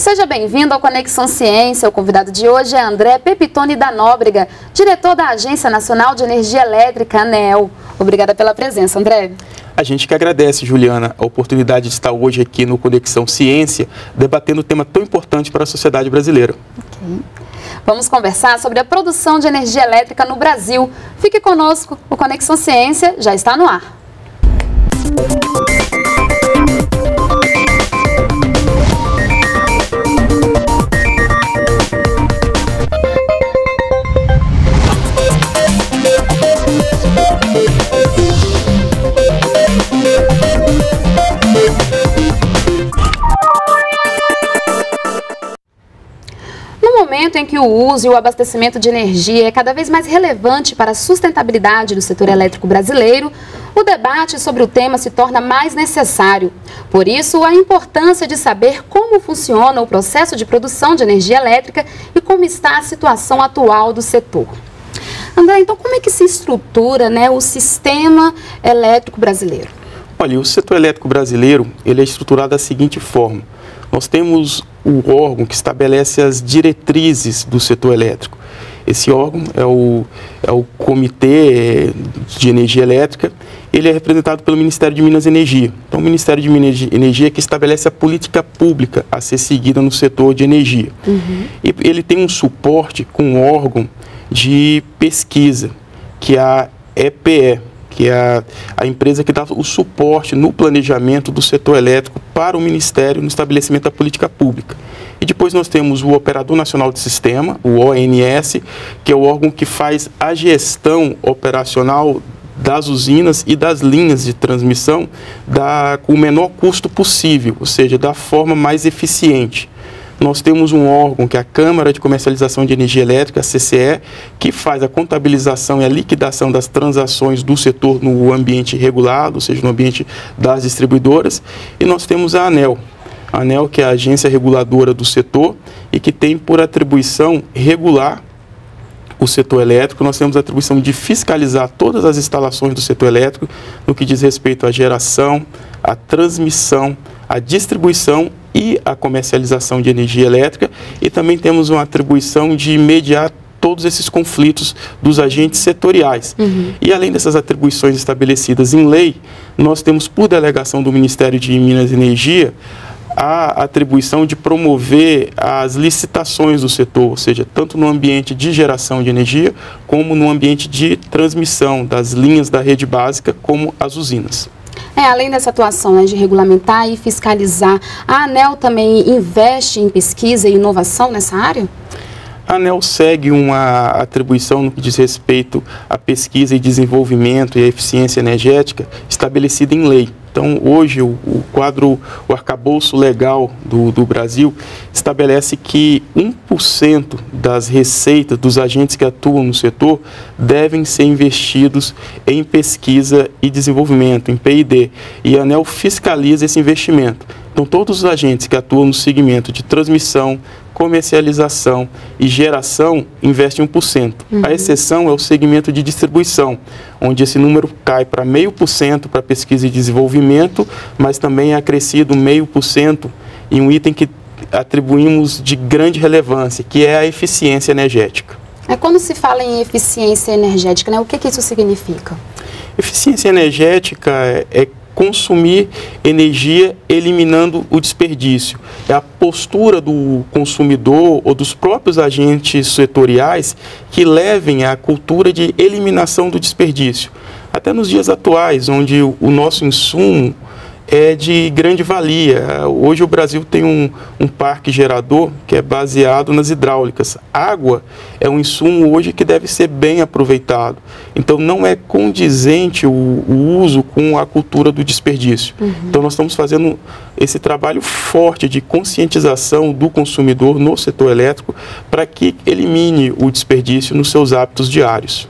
Seja bem-vindo ao Conexão Ciência. O convidado de hoje é André Pepitone da Nóbrega, diretor da Agência Nacional de Energia Elétrica, ANEEL. Obrigada pela presença, André. A gente que agradece, Juliana, a oportunidade de estar hoje aqui no Conexão Ciência, debatendo um tema tão importante para a sociedade brasileira. Okay. Vamos conversar sobre a produção de energia elétrica no Brasil. Fique conosco, o Conexão Ciência já está no ar. No momento em que o uso e o abastecimento de energia é cada vez mais relevante para a sustentabilidade do setor elétrico brasileiro, o debate sobre o tema se torna mais necessário. Por isso, a importância de saber como funciona o processo de produção de energia elétrica e como está a situação atual do setor. André, então como é que se estrutura, o sistema elétrico brasileiro? Olha, o setor elétrico brasileiro ele é estruturado da seguinte forma. Nós temos o órgão que estabelece as diretrizes do setor elétrico. Esse órgão é o Comitê de Energia Elétrica. Ele é representado pelo Ministério de Minas e Energia. Então, o Ministério de Minas e Energia é que estabelece a política pública a ser seguida no setor de energia. E ele tem um suporte com um órgão de pesquisa, que é a EPE, que é a empresa que dá o suporte no planejamento do setor elétrico para o Ministério no estabelecimento da política pública. E depois nós temos o Operador Nacional de Sistema, o ONS, que é o órgão que faz a gestão operacional das usinas e das linhas de transmissão com o menor custo possível, ou seja, da forma mais eficiente. Nós temos um órgão que é a Câmara de Comercialização de Energia Elétrica, a CCE, que faz a contabilização e a liquidação das transações do setor no ambiente regulado, ou seja, no ambiente das distribuidoras. E nós temos a ANEEL. A ANEEL, que é a agência reguladora do setor e que tem por atribuição regular o setor elétrico. Nós temos a atribuição de fiscalizar todas as instalações do setor elétrico no que diz respeito à geração, à transmissão, à distribuição e a comercialização de energia elétrica, e também temos uma atribuição de mediar todos esses conflitos dos agentes setoriais. E além dessas atribuições estabelecidas em lei, nós temos por delegação do Ministério de Minas e Energia a atribuição de promover as licitações do setor, ou seja, tanto no ambiente de geração de energia, como no ambiente de transmissão das linhas da rede básica, como as usinas. Além dessa atuação de regulamentar e fiscalizar, a ANEEL também investe em pesquisa e inovação nessa área? A ANEEL segue uma atribuição no que diz respeito à pesquisa e desenvolvimento e à eficiência energética estabelecida em lei. Então, hoje, o arcabouço legal do Brasil estabelece que 1% das receitas dos agentes que atuam no setor devem ser investidos em pesquisa e desenvolvimento, em P&D. E a ANEEL fiscaliza esse investimento. Então, todos os agentes que atuam no segmento de transmissão, comercialização e geração investem 1%. A exceção é o segmento de distribuição, onde esse número cai para 0,5% para pesquisa e desenvolvimento, mas também é acrescido 0,5% em um item que atribuímos de grande relevância, que é a eficiência energética. Quando se fala em eficiência energética, o que isso significa? Eficiência energética é consumir energia eliminando o desperdício. É a postura do consumidor ou dos próprios agentes setoriais que levem à cultura de eliminação do desperdício. Até nos dias atuais, onde o nosso insumo é de grande valia. Hoje o Brasil tem um parque gerador que é baseado nas hidráulicas. Água é um insumo hoje que deve ser bem aproveitado. Então não é condizente o uso com a cultura do desperdício. Então nós estamos fazendo esse trabalho forte de conscientização do consumidor no setor elétrico para que elimine o desperdício nos seus hábitos diários.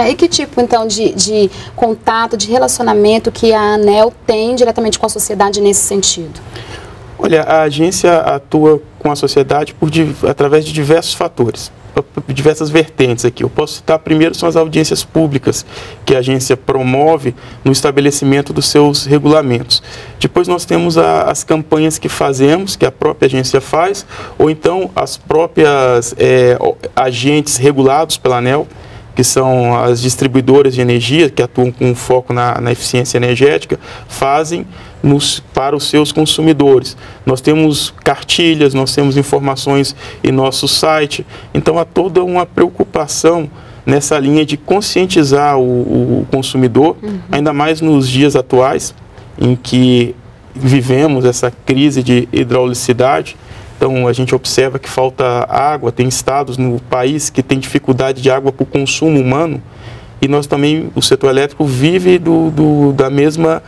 E que tipo, então, de contato, de relacionamento que a ANEEL tem diretamente com a sociedade nesse sentido? Olha, a agência atua com a sociedade através de diversos fatores, diversas vertentes aqui. Eu posso citar primeiro são as audiências públicas que a agência promove no estabelecimento dos seus regulamentos. Depois nós temos as campanhas que fazemos, que a própria agência faz, ou então as próprias agentes regulados pela ANEEL, que são as distribuidoras de energia, que atuam com foco na eficiência energética, fazem para os seus consumidores. Nós temos cartilhas, nós temos informações em nosso site, então há toda uma preocupação nessa linha de conscientizar o consumidor, ainda mais nos dias atuais, em que vivemos essa crise de hidraulicidade. Então, a gente observa que falta água, tem estados no país que tem dificuldade de água para o consumo humano, e nós também, o setor elétrico vive da mesma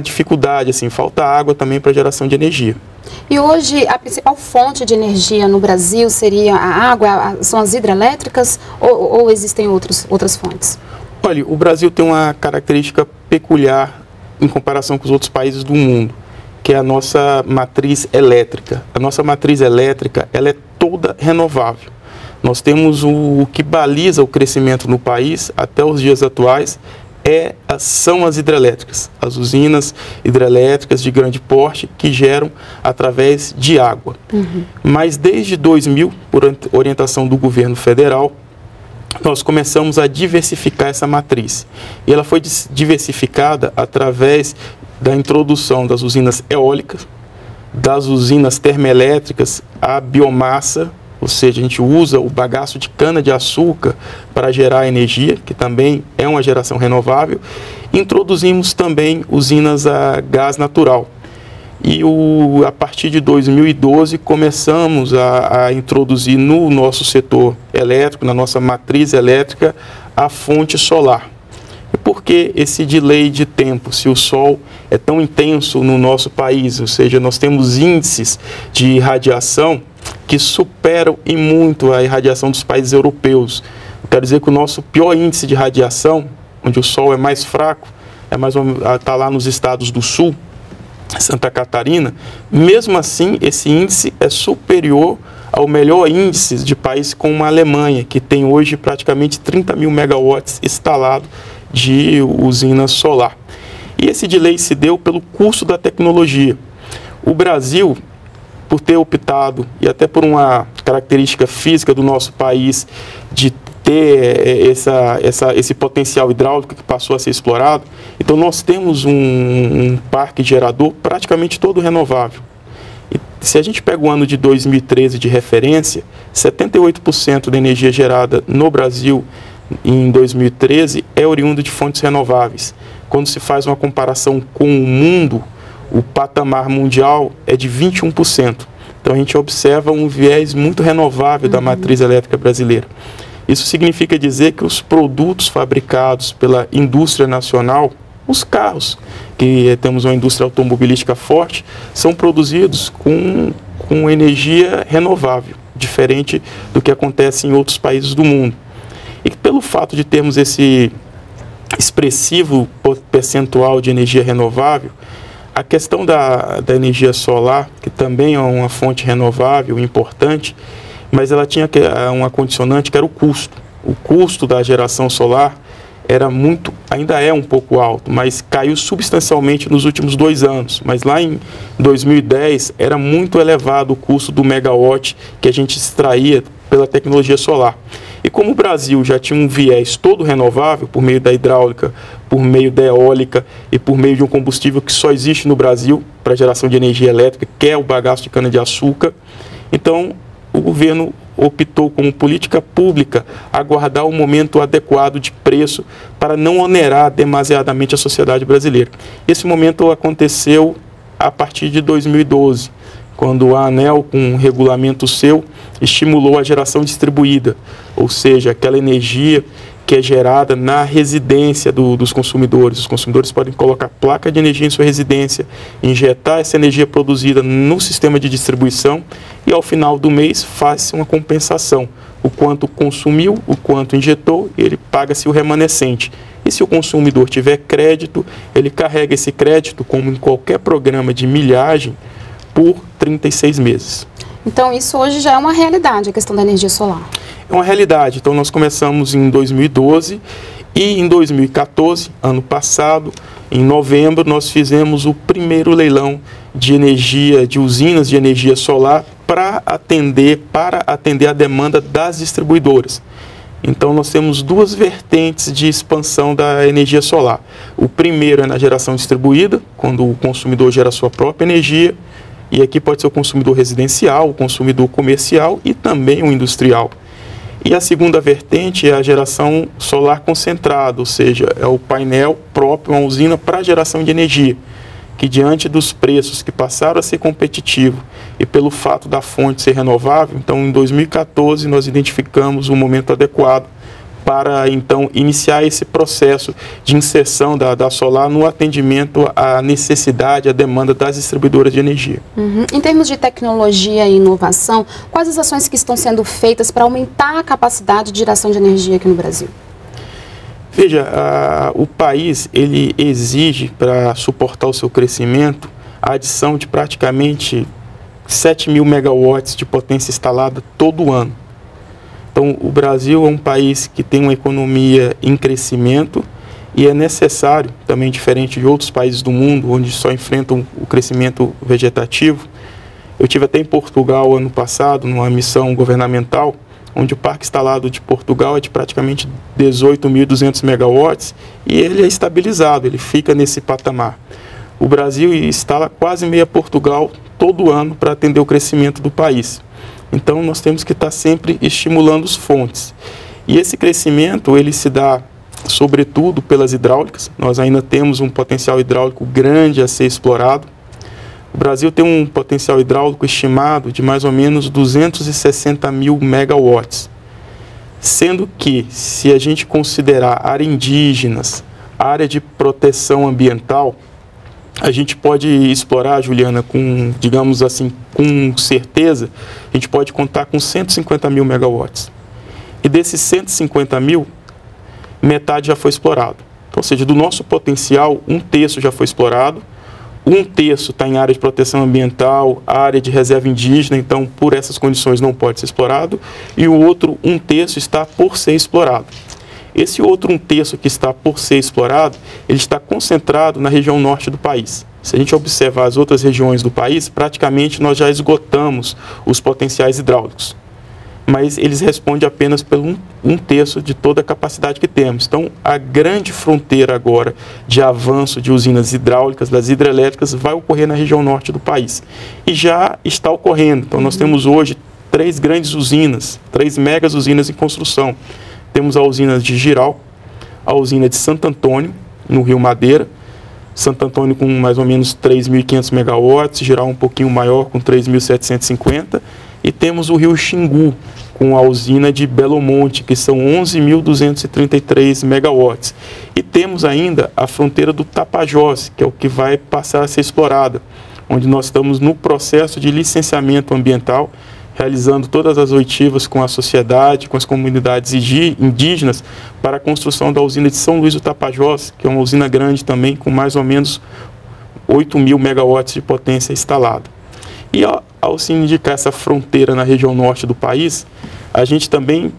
dificuldade, assim, falta água também para geração de energia. E hoje, a principal fonte de energia no Brasil seria a água, são as hidrelétricas, ou existem outras fontes? Olha, o Brasil tem uma característica peculiar em comparação com os outros países do mundo, que é a nossa matriz elétrica. A nossa matriz elétrica, ela é toda renovável. Nós temos o que baliza o crescimento no país, até os dias atuais, são as hidrelétricas, as usinas hidrelétricas de grande porte que geram através de água. Mas desde 2000, por orientação do governo federal, nós começamos a diversificar essa matriz. E ela foi diversificada através da introdução das usinas eólicas, das usinas termoelétricas, a biomassa, ou seja, a gente usa o bagaço de cana-de-açúcar para gerar energia, que também é uma geração renovável. Introduzimos também usinas a gás natural. E a partir de 2012 começamos a introduzir no nosso setor elétrico, na nossa matriz elétrica, a fonte solar. E por que esse delay de tempo, se o sol é tão intenso no nosso país? Ou seja, nós temos índices de irradiação que superam em muito a irradiação dos países europeus. Quero dizer que o nosso pior índice de radiação, onde o sol é mais fraco, está lá nos estados do sul, Santa Catarina. Mesmo assim, esse índice é superior ao melhor índice de países como a Alemanha, que tem hoje praticamente 30 mil megawatts instalado de usina solar. E esse delay se deu pelo custo da tecnologia. O Brasil, por ter optado, e até por uma característica física do nosso país, de ter esse potencial hidráulico que passou a ser explorado, então nós temos um parque gerador praticamente todo renovável. E se a gente pega o ano de 2013 de referência, 78% da energia gerada no Brasil em 2013 é oriundo de fontes renováveis. Quando se faz uma comparação com o mundo, o patamar mundial é de 21%. Então a gente observa um viés muito renovável da matriz elétrica brasileira. Isso significa dizer que os produtos fabricados pela indústria nacional, os carros, que temos uma indústria automobilística forte, são produzidos com energia renovável, diferente do que acontece em outros países do mundo. E pelo fato de termos esse expressivo percentual de energia renovável, a questão da energia solar, que também é uma fonte renovável importante, mas ela tinha uma condicionante que era o custo. O custo da geração solar ainda é um pouco alto, mas caiu substancialmente nos últimos 2 anos. Mas lá em 2010 era muito elevado o custo do megawatt que a gente extraía pela tecnologia solar. E como o Brasil já tinha um viés todo renovável, por meio da hidráulica, por meio da eólica e por meio de um combustível que só existe no Brasil para geração de energia elétrica, que é o bagaço de cana-de-açúcar, então o governo optou como política pública aguardar o momento adequado de preço para não onerar demasiadamente a sociedade brasileira. Esse momento aconteceu a partir de 2012, quando a ANEEL, com um regulamento seu, estimulou a geração distribuída, ou seja, aquela energia que é gerada na residência dos consumidores. Os consumidores podem colocar placa de energia em sua residência, injetar essa energia produzida no sistema de distribuição e ao final do mês faz-se uma compensação. O quanto consumiu, o quanto injetou, ele paga-se o remanescente. E se o consumidor tiver crédito, ele carrega esse crédito, como em qualquer programa de milhagem, por 36 meses. Então isso hoje já é uma realidade, a questão da energia solar? É uma realidade. Então nós começamos em 2012 e em 2014, ano passado, em novembro, nós fizemos o primeiro leilão de energia, de usinas de energia solar para atender a demanda das distribuidoras. Então nós temos duas vertentes de expansão da energia solar. O primeiro é na geração distribuída, quando o consumidor gera a sua própria energia, e aqui pode ser o consumidor residencial, o consumidor comercial e também o industrial. E a segunda vertente é a geração solar concentrada, ou seja, é o painel próprio, uma usina para geração de energia, que diante dos preços que passaram a ser competitivos e pelo fato da fonte ser renovável, então em 2014 nós identificamos um momento adequado para então iniciar esse processo de inserção da solar no atendimento à necessidade, à demanda das distribuidoras de energia. Em termos de tecnologia e inovação, quais as ações que estão sendo feitas para aumentar a capacidade de geração de energia aqui no Brasil? Veja, o país ele exige para suportar o seu crescimento a adição de praticamente 7.000 megawatts de potência instalada todo ano. Então, o Brasil é um país que tem uma economia em crescimento e é necessário, também diferente de outros países do mundo, onde só enfrentam o crescimento vegetativo. Eu estive até em Portugal ano passado, numa missão governamental, onde o parque instalado de Portugal é de praticamente 18.200 megawatts e ele é estabilizado, ele fica nesse patamar. O Brasil instala quase meia Portugal todo ano para atender o crescimento do país. Então, nós temos que estar sempre estimulando as fontes. E esse crescimento, ele se dá, sobretudo, pelas hidráulicas. Nós ainda temos um potencial hidráulico grande a ser explorado. O Brasil tem um potencial hidráulico estimado de mais ou menos 260.000 megawatts. Sendo que, se a gente considerar áreas indígenas, área de proteção ambiental, a gente pode explorar, Juliana, com, digamos assim, com certeza, a gente pode contar com 150.000 megawatts. E desses 150.000, metade já foi explorado. Então, ou seja, do nosso potencial, 1/3 já foi explorado, 1/3 está em área de proteção ambiental, área de reserva indígena, então, por essas condições, não pode ser explorado, e o outro 1/3 está por ser explorado. Esse outro 1/3 que está por ser explorado, ele está concentrado na região norte do país. Se a gente observar as outras regiões do país, praticamente nós já esgotamos os potenciais hidráulicos. Mas eles respondem apenas pelo 1/3 de toda a capacidade que temos. Então, a grande fronteira agora de avanço de usinas hidráulicas, das hidrelétricas, vai ocorrer na região norte do país. E já está ocorrendo. Então, nós temos hoje 3 grandes usinas, 3 megas usinas em construção. Temos a usina de Jirau, a usina de Santo Antônio, no Rio Madeira. Santo Antônio com mais ou menos 3.500 megawatts, Jirau um pouquinho maior, com 3.750. E temos o Rio Xingu, com a usina de Belo Monte, que são 11.233 megawatts. E temos ainda a fronteira do Tapajós, que é o que vai passar a ser explorada, onde nós estamos no processo de licenciamento ambiental, realizando todas as oitivas com a sociedade, com as comunidades indígenas, para a construção da usina de São Luís do Tapajós, que é uma usina grande também, com mais ou menos 8.000 megawatts de potência instalada. E ao se indicar essa fronteira na região norte do país, a gente também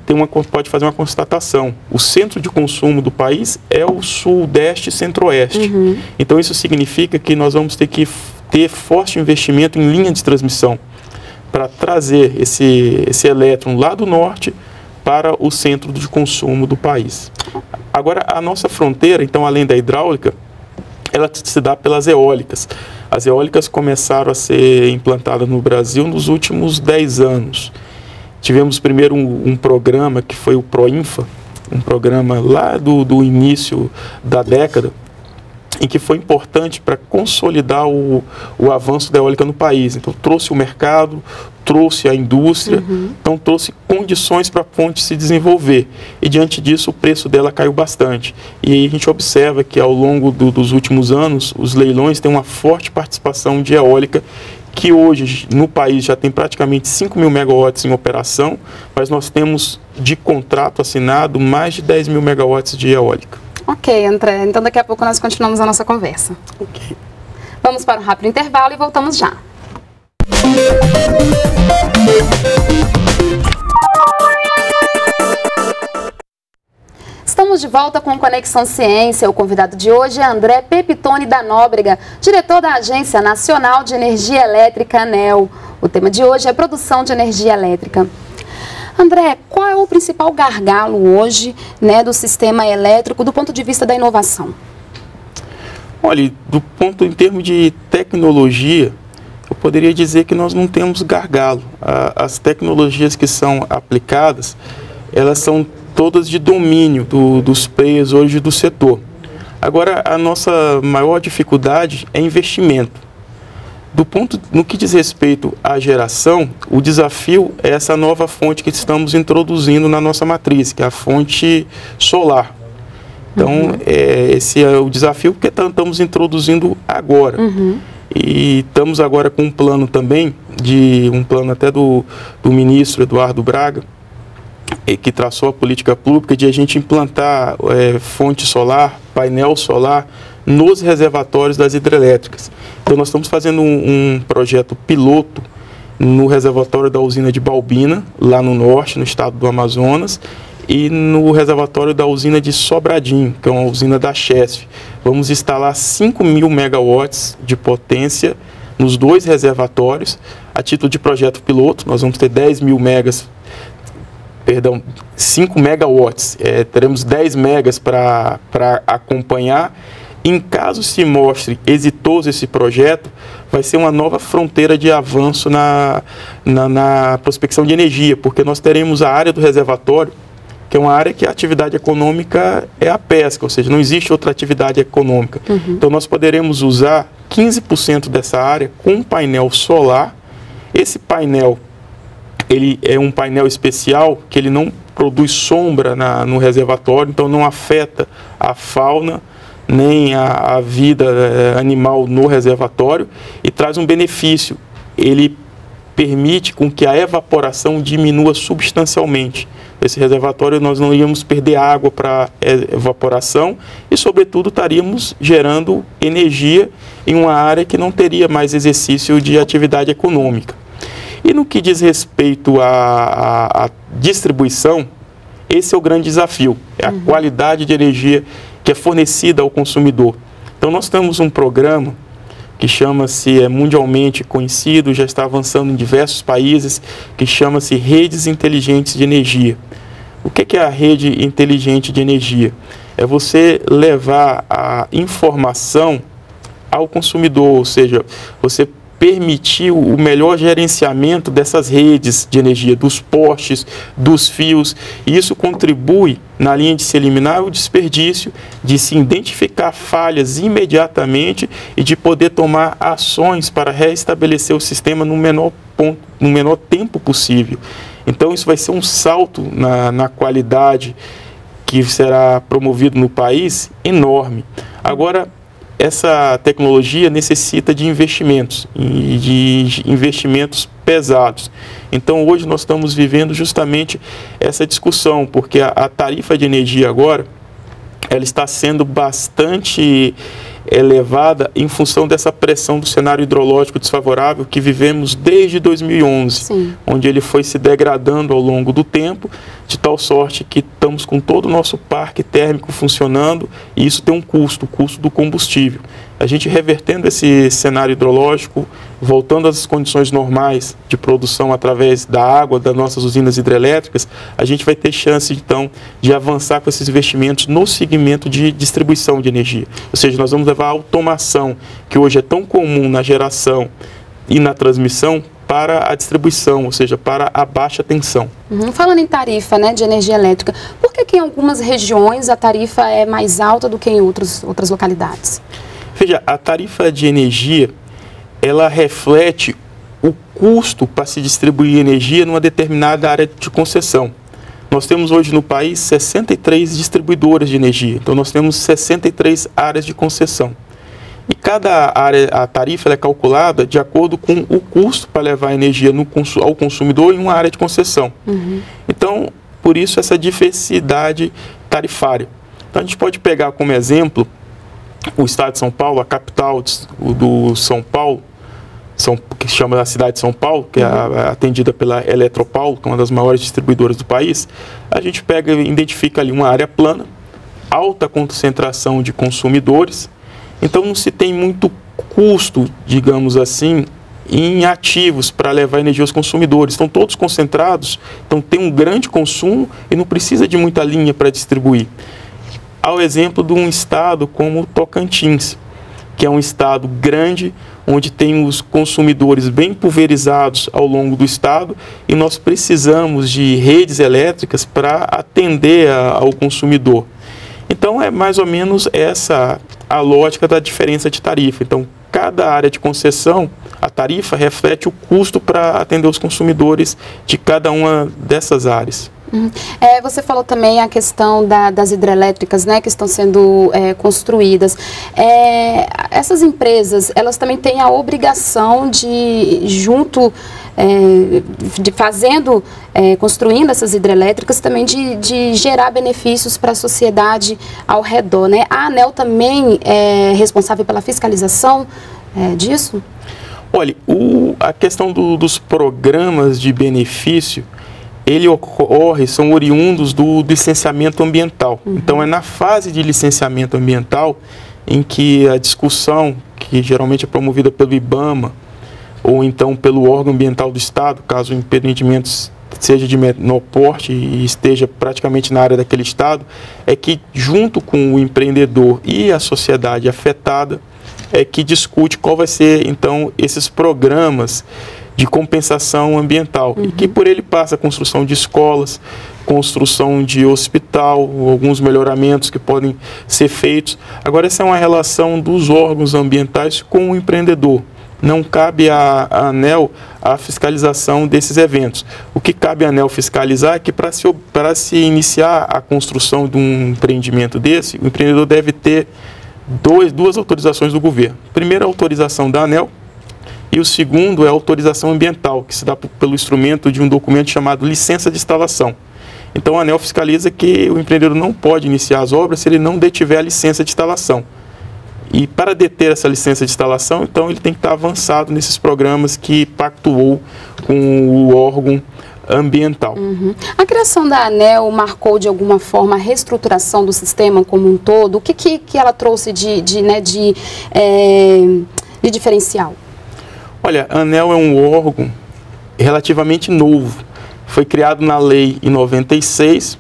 pode fazer uma constatação. O centro de consumo do país é o sudeste e centro-oeste. Então, isso significa que nós vamos ter que ter forte investimento em linha de transmissão, para trazer esse elétron lá do norte para o centro de consumo do país. Agora, a nossa fronteira, então, além da hidráulica, ela se dá pelas eólicas. As eólicas começaram a ser implantadas no Brasil nos últimos 10 anos. Tivemos primeiro um programa que foi o PROINFA, um programa lá do início da década, em que foi importante para consolidar o avanço da eólica no país. Então, trouxe o mercado, trouxe a indústria, então trouxe condições para a fonte se desenvolver. E, diante disso, o preço dela caiu bastante. E aí a gente observa que, ao longo dos últimos anos, os leilões têm uma forte participação de eólica, que hoje, no país, já tem praticamente 5.000 megawatts em operação, mas nós temos, de contrato assinado, mais de 10.000 megawatts de eólica. Ok, André. Então daqui a pouco nós continuamos a nossa conversa. Ok. Vamos para um rápido intervalo e voltamos já. Estamos de volta com Conexão Ciência. O convidado de hoje é André Pepitone da Nóbrega, diretor da Agência Nacional de Energia Elétrica, ANEEL. O tema de hoje é produção de energia elétrica. André, qual é o principal gargalo hoje, né, do sistema elétrico do ponto de vista da inovação? Olha, em termos de tecnologia, eu poderia dizer que nós não temos gargalo. As tecnologias que são aplicadas, elas são todas de domínio dos players hoje do setor. Agora, a nossa maior dificuldade é investimento. No que diz respeito à geração, o desafio é essa nova fonte que estamos introduzindo na nossa matriz, que é a fonte solar. Então, esse é o desafio que estamos introduzindo agora. E estamos agora com um plano também, um plano até do ministro Eduardo Braga, que traçou a política pública de a gente implantar fonte solar, painel solar, nos reservatórios das hidrelétricas. Então, nós estamos fazendo um projeto piloto no reservatório da usina de Balbina, lá no norte, no estado do Amazonas, e no reservatório da usina de Sobradinho, que é uma usina da Chesf. Vamos instalar 5.000 megawatts de potência nos dois reservatórios, a título de projeto piloto. Nós vamos ter 5 megawatts, teremos 10 megas para acompanhar. Em caso se mostre exitoso esse projeto, vai ser uma nova fronteira de avanço na prospecção de energia, porque nós teremos a área do reservatório, que é uma área que a atividade econômica é a pesca, ou seja, não existe outra atividade econômica. Então nós poderemos usar 15% dessa área com painel solar. Esse painel, ele é um painel especial que ele não produz sombra no reservatório, então não afeta a fauna nem a vida animal no reservatório, e traz um benefício. Ele permite com que a evaporação diminua substancialmente. Nesse reservatório nós não íamos perder água para evaporação e, sobretudo, estaríamos gerando energia em uma área que não teria mais exercício de atividade econômica. E no que diz respeito à distribuição, esse é o grande desafio, é a qualidade de energia que é fornecida ao consumidor. Então nós temos um programa que chama-se, mundialmente conhecido, já está avançando em diversos países, que chama-se Redes Inteligentes de Energia. O que é a rede inteligente de energia? É você levar a informação ao consumidor, ou seja, você permitir o melhor gerenciamento dessas redes de energia, dos postes, dos fios, e isso contribui na linha de se eliminar o desperdício, de se identificar falhas imediatamente e de poder tomar ações para restabelecer o sistema no menor tempo possível. Então isso vai ser um salto na qualidade que será promovido no país enorme. Agora, essa tecnologia necessita de investimentos, e de investimentos pesados. Então, hoje nós estamos vivendo justamente essa discussão, porque a tarifa de energia agora, ela está sendo bastante elevada em função dessa pressão do cenário hidrológico desfavorável que vivemos desde 2011, Sim. onde ele foi se degradando ao longo do tempo, de tal sorte que estamos com todo o nosso parque térmico funcionando, e isso tem um custo, o custo do combustível. A gente revertendo esse cenário hidrológico, voltando às condições normais de produção através da água das nossas usinas hidrelétricas, a gente vai ter chance, então, de avançar com esses investimentos no segmento de distribuição de energia. Ou seja, nós vamos levar a automação, que hoje é tão comum na geração e na transmissão, para a distribuição, ou seja, para a baixa tensão. Falando em tarifa, né, de energia elétrica, por que em algumas regiões a tarifa é mais alta do que em outras localidades? Veja, a tarifa de energia, ela reflete o custo para se distribuir energia numa determinada área de concessão. Nós temos hoje no país 63 distribuidoras de energia, então nós temos 63 áreas de concessão. E cada área, a tarifa ela é calculada de acordo com o custo para levar a energia ao consumidor em uma área de concessão. Então, por isso essa diversidade tarifária. Então a gente pode pegar como exemplo o estado de São Paulo, a capital do São Paulo, que se chama a cidade de São Paulo, que é atendida pela Eletropaulo, que é uma das maiores distribuidoras do país. A gente pega e identifica ali uma área plana, alta concentração de consumidores, então não se tem muito custo, digamos assim, em ativos para levar energia aos consumidores. Estão todos concentrados, então tem um grande consumo e não precisa de muita linha para distribuir. Ao exemplo de um estado como Tocantins, que é um estado grande, onde tem os consumidores bem pulverizados ao longo do estado e nós precisamos de redes elétricas para atender ao consumidor. Então é mais ou menos essa a lógica da diferença de tarifa. Então cada área de concessão, a tarifa reflete o custo para atender os consumidores de cada uma dessas áreas. Você falou também a questão das hidrelétricas, né, que estão sendo construídas. Essas empresas, elas também têm a obrigação de, construindo essas hidrelétricas, também de gerar benefícios para a sociedade ao redor, né? A ANEEL também é responsável pela fiscalização disso? Olha, a questão dos programas de benefício, são oriundos do licenciamento ambiental. Então, é na fase de licenciamento ambiental em que a discussão, que geralmente é promovida pelo IBAMA, ou então pelo órgão ambiental do Estado, caso o empreendimento seja de menor porte e esteja praticamente na área daquele Estado, é que, junto com o empreendedor e a sociedade afetada, é que discute qual vai ser, então, esses programas de compensação ambiental, e que por ele passa a construção de escolas, construção de hospital, alguns melhoramentos que podem ser feitos. Agora, essa é uma relação dos órgãos ambientais com o empreendedor. Não cabe à ANEEL a fiscalização desses eventos. O que cabe à ANEEL fiscalizar é que para se iniciar a construção de um empreendimento desse, o empreendedor deve ter duas autorizações do governo. Primeiro, a autorização da ANEEL, e o segundo é a autorização ambiental, que se dá pelo instrumento de um documento chamado licença de instalação. Então, a ANEEL fiscaliza que o empreendedor não pode iniciar as obras se ele não detiver a licença de instalação. E para deter essa licença de instalação, então, ele tem que estar avançado nesses programas que pactuou com o órgão ambiental. A criação da ANEEL marcou de alguma forma a reestruturação do sistema como um todo? O que ela trouxe de diferencial? Olha, a ANEEL é um órgão relativamente novo. Foi criado na lei em 96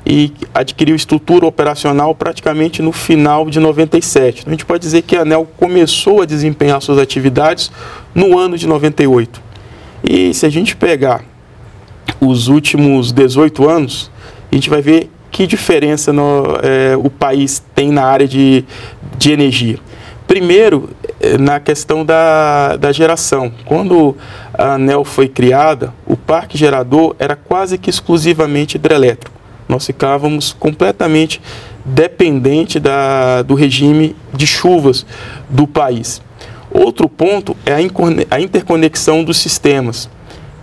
e adquiriu estrutura operacional praticamente no final de 97. Então, a gente pode dizer que a ANEEL começou a desempenhar suas atividades no ano de 98. E se a gente pegar os últimos 18 anos, a gente vai ver que diferença o país tem na área de energia. Primeiro, na questão da geração. Quando a ANEEL foi criada, o parque gerador era quase que exclusivamente hidrelétrico. Nós ficávamos completamente dependentes do regime de chuvas do país. Outro ponto é a interconexão dos sistemas.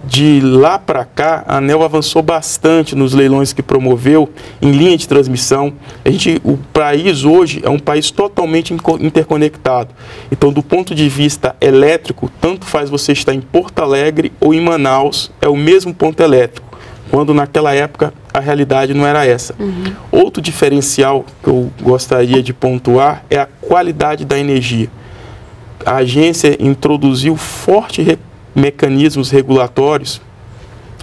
De lá para cá, a ANEEL avançou bastante nos leilões que promoveu em linha de transmissão. O país hoje é um país totalmente interconectado. Então, do ponto de vista elétrico, tanto faz você estar em Porto Alegre ou em Manaus, é o mesmo ponto elétrico, quando naquela época a realidade não era essa. Outro diferencial que eu gostaria de pontuar é a qualidade da energia. A agência introduziu forte mecanismos regulatórios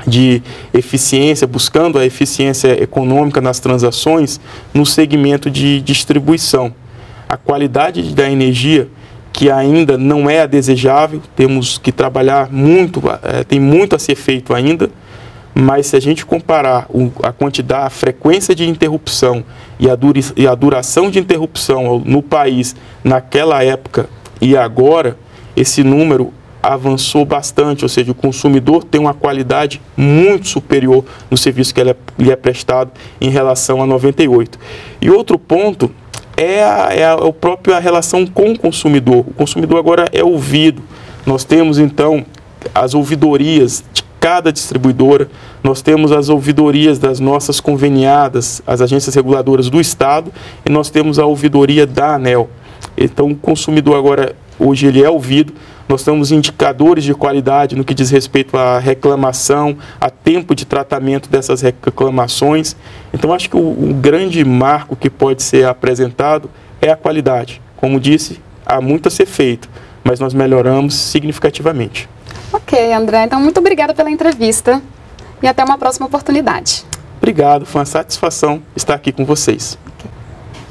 de eficiência, buscando a eficiência econômica nas transações no segmento de distribuição. A qualidade da energia, que ainda não é a desejável, temos que trabalhar muito, tem muito a ser feito ainda, mas se a gente comparar a quantidade, a frequência de interrupção e a duração de interrupção no país naquela época e agora, esse número avançou bastante, ou seja, o consumidor tem uma qualidade muito superior no serviço que lhe é prestado em relação a 98. E outro ponto é a própria relação com o consumidor. O consumidor agora é ouvido. Nós temos, então, as ouvidorias cada distribuidora, nós temos as ouvidorias das nossas conveniadas, as agências reguladoras do Estado, e nós temos a ouvidoria da ANEEL. Então, o consumidor agora, hoje, ele é ouvido. Nós temos indicadores de qualidade no que diz respeito à reclamação, a tempo de tratamento dessas reclamações. Então, acho que o grande marco que pode ser apresentado é a qualidade. Como disse, há muito a ser feito, mas nós melhoramos significativamente. Ok, André. Então, muito obrigada pela entrevista e até uma próxima oportunidade. Obrigado, foi uma satisfação estar aqui com vocês.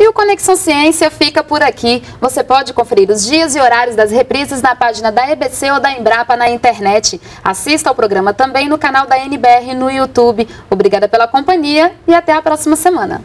E o Conexão Ciência fica por aqui. Você pode conferir os dias e horários das reprises na página da EBC ou da Embrapa na internet. Assista ao programa também no canal da NBR no YouTube. Obrigada pela companhia e até a próxima semana.